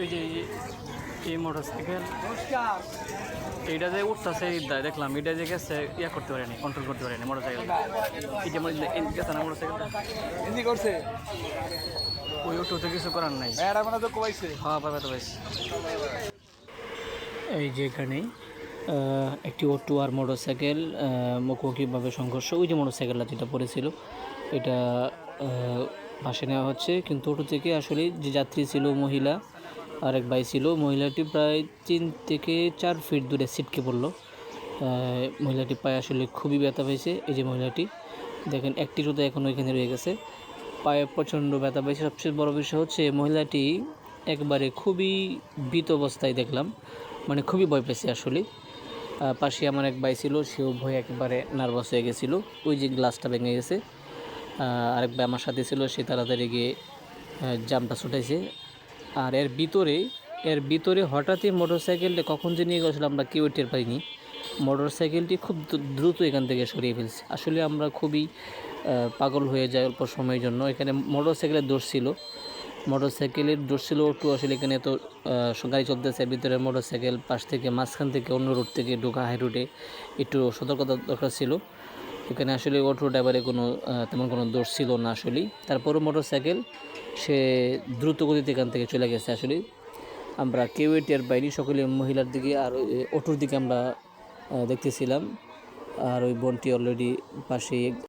ওই যে এই মোটরসাইকেল এইটা যে উঠতেছে দেখলাম, এটা যে গেছে ইয়া করতে পারেনি, কন্ট্রোল করতে পারেনি মোটরসাইকেল। এই যে গেছে না মোটরসাইকেলটা, হিন্দি করছে ওই অটোতে কিছু করার নাই। ম্যাডাম মানে তো কইছে হ্যাঁ পাবে তো পাইছি। এই যে এখানে একটি অটো আর মোটরসাইকেল মুখোমুখিভাবে সংঘর্ষ। ওই যে মোটরসাইকেলটা যেটা পড়েছিল এটা পাশে নেওয়া হচ্ছে, কিন্তু অটো থেকে আসলে যে যাত্রী ছিল মহিলা আর এক ভাই ছিল, মহিলাটি প্রায় 3 থেকে 4 ফিট দূরে ছিটকে পড়লো। মহিলাটি পায়ে আসলে খুবই ব্যথা পেয়েছে। এই যে মহিলাটি দেখেন, একটি জুতো এখন ওইখানে রয়ে গেছে, পায়ে প্রচণ্ড ব্যথা পেয়েছে। সবচেয়ে বড় বিষয় হচ্ছে মহিলাটি একবারে খুবই ভীত অবস্থায় দেখলাম, মানে খুবই ভয় পেয়েছে আসলে। পাশে আমার এক ভাই ছিল, সেও ভয় একেবারে নার্ভাস হয়ে গেছিলো। ওই যে গ্লাসটা ভেঙে গেছে। আরেক ভাই আমার সাথে ছিল, সে তাড়াতাড়ি গিয়ে জামটা ছুটাইছে। আর এর ভিতরে হঠাৎই মোটরসাইকেলটা কখন যে নিয়ে গেছিলো আমরা কেউ টের পাইনি। মোটরসাইকেলটি খুব দ্রুত এখান থেকে সরিয়ে ফেলছে। আসলে আমরা খুবই পাগল হয়ে যাই অল্প সময়ের জন্য। এখানে মোটরসাইকেলের দোষ ছিল, অটো। আসলে এখানে তো গাড়ি চলতেছে, ভিতরে মোটরসাইকেল পাশ থেকে মাঝখান থেকে অন্য রুট থেকে ঢোকা, হাই রুটে একটু সতর্কতা দরকার ছিল। এখানে আসলে অটো ড্রাইভারের তেমন কোনো দোষ ছিল না আসলে। তারপরও মোটরসাইকেল সে দ্রুত গতিতে এখান থেকে চলে গেছে। আসলে আমরা কেউ টের পাইনি, সকলে মহিলার দিকে আর অটোর দিকে আমরা দেখতেছিলাম। আর ওই বোনটি অলরেডি পাশে